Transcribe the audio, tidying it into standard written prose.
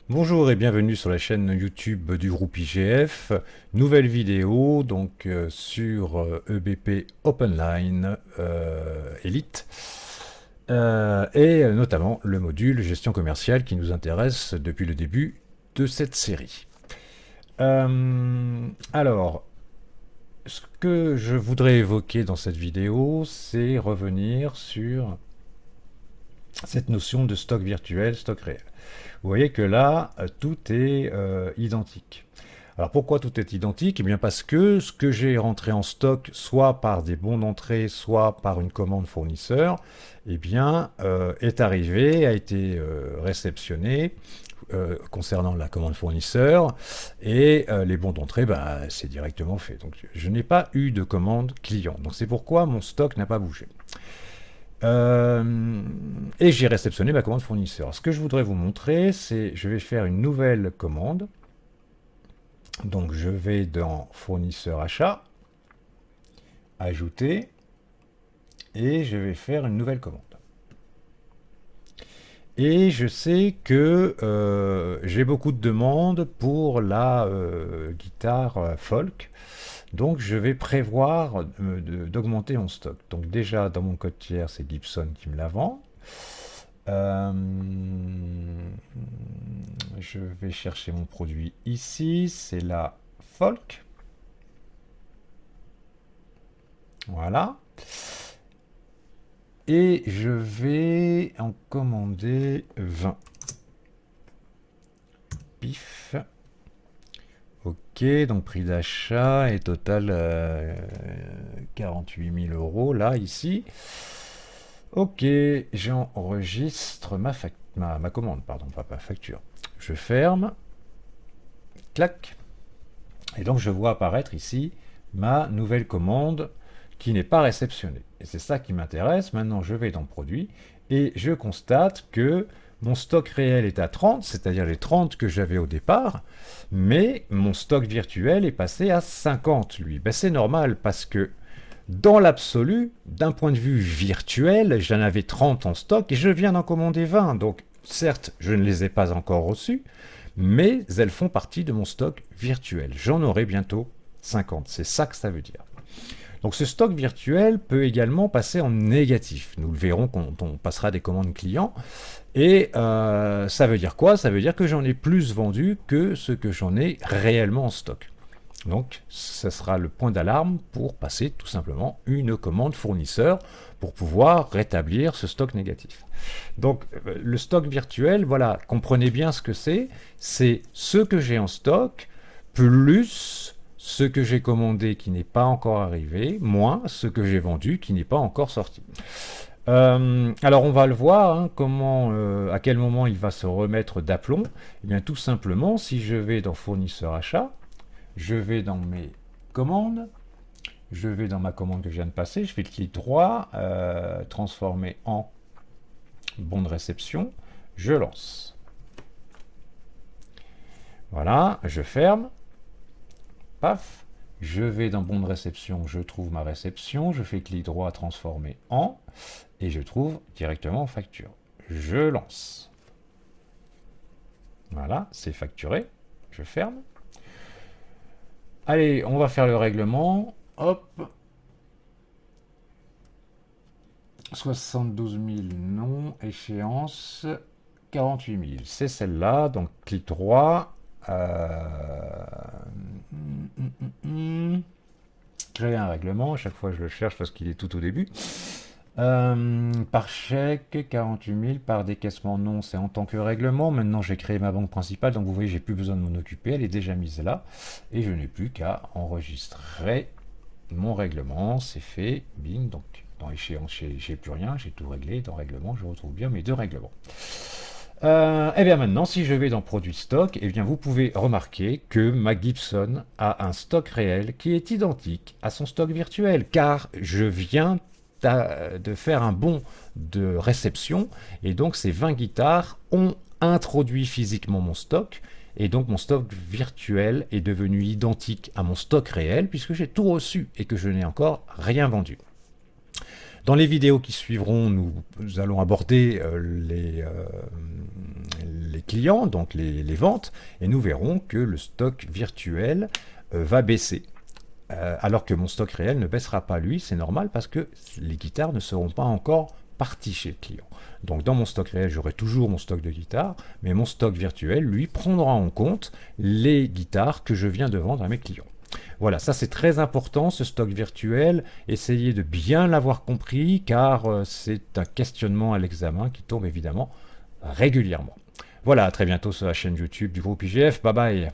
Bonjour et bienvenue sur la chaîne YouTube du groupe IGF. Nouvelle vidéo donc sur EBP OpenLine Elite et notamment le module gestion commerciale qui nous intéresse depuis le début de cette série. Alors, ce que je voudrais évoquer dans cette vidéo, c'est revenir sur cette notion de stock virtuel, stock réel. Vous voyez que là, tout est identique. Alors pourquoi tout est identique? Eh bien parce que ce que j'ai rentré en stock, soit par des bons d'entrée, soit par une commande fournisseur, eh bien, est arrivé, a été réceptionné concernant la commande fournisseur, et les bons d'entrée, bah, c'est directement fait. Donc je n'ai pas eu de commande client. Donc c'est pourquoi mon stock n'a pas bougé. Et j'ai réceptionné ma commande fournisseur. Ce que je voudrais vous montrer, c'est je vais faire une nouvelle commande. Donc je vais dans fournisseur achat, ajouter, et je vais faire une nouvelle commande. Et je sais que j'ai beaucoup de demandes pour la guitare folk. Donc je vais prévoir d'augmenter mon stock. Donc déjà dans mon code tiers, c'est Gibson qui me la vend. Je vais chercher mon produit ici, c'est la folk. Voilà. Et je vais en commander 20. Pif. Ok, donc prix d'achat et total 48 000 euros là, ici. Ok, j'enregistre ma commande, pardon, pas ma facture. Je ferme, clac, et donc je vois apparaître ici ma nouvelle commande qui n'est pas réceptionnée. Et c'est ça qui m'intéresse. Maintenant, je vais dans Produit et je constate que mon stock réel est à 30, c'est-à-dire les 30 que j'avais au départ, mais mon stock virtuel est passé à 50, lui. Ben, c'est normal parce que dans l'absolu, d'un point de vue virtuel, j'en avais 30 en stock et je viens d'en commander 20. Donc, certes, je ne les ai pas encore reçues, mais elles font partie de mon stock virtuel. J'en aurai bientôt 50. C'est ça que ça veut dire. Donc ce stock virtuel peut également passer en négatif. Nous le verrons quand on passera des commandes clients. Et ça veut dire quoi? Ça veut dire que j'en ai plus vendu que ce que j'en ai réellement en stock. Donc, ce sera le point d'alarme pour passer tout simplement une commande fournisseur pour pouvoir rétablir ce stock négatif. Donc, le stock virtuel, voilà, comprenez bien ce que c'est. C'est ce que j'ai en stock plus ce que j'ai commandé qui n'est pas encore arrivé, moins ce que j'ai vendu qui n'est pas encore sorti. Alors on va le voir, hein, à quel moment il va se remettre d'aplomb. Eh bien tout simplement, si je vais dans fournisseur achat, je vais dans mes commandes, je vais dans ma commande que je viens de passer, je fais le clic droit, transformer en bon de réception, je lance. Voilà, je ferme, paf, je vais dans bon de réception, je trouve ma réception, je fais clic droit, transformer en, et je trouve directement facture. Je lance. Voilà, c'est facturé, je ferme. Allez, on va faire le règlement. Hop. 72 000, non. Échéance 48 000. C'est celle-là. Donc, clic droit. Créer un règlement. À chaque fois, je le cherche parce qu'il est tout au début. Par chèque, 48 000. Par décaissement, non, c'est en tant que règlement. Maintenant, j'ai créé ma banque principale, donc vous voyez, j'ai plus besoin de m'en occuper. Elle est déjà mise là. Et je n'ai plus qu'à enregistrer mon règlement. C'est fait. Bing. Donc, dans échéance, j'ai plus rien. J'ai tout réglé. Dans règlement, je retrouve bien mes deux règlements. Et bien maintenant, si je vais dans produit stock, et bien vous pouvez remarquer que ma Gibson a un stock réel qui est identique à son stock virtuel, car je viens de faire un bond de réception, et donc ces 20 guitares ont introduit physiquement mon stock, et donc mon stock virtuel est devenu identique à mon stock réel, puisque j'ai tout reçu et que je n'ai encore rien vendu. Dans les vidéos qui suivront, nous allons aborder les clients, donc les ventes, et nous verrons que le stock virtuel va baisser. Alors que mon stock réel ne baissera pas. Lui, c'est normal parce que les guitares ne seront pas encore parties chez le client. Donc dans mon stock réel, j'aurai toujours mon stock de guitares, mais mon stock virtuel, lui, prendra en compte les guitares que je viens de vendre à mes clients. Voilà, ça c'est très important, ce stock virtuel. Essayez de bien l'avoir compris, car c'est un questionnement à l'examen qui tombe évidemment régulièrement. Voilà, à très bientôt sur la chaîne YouTube du groupe IGF. Bye bye.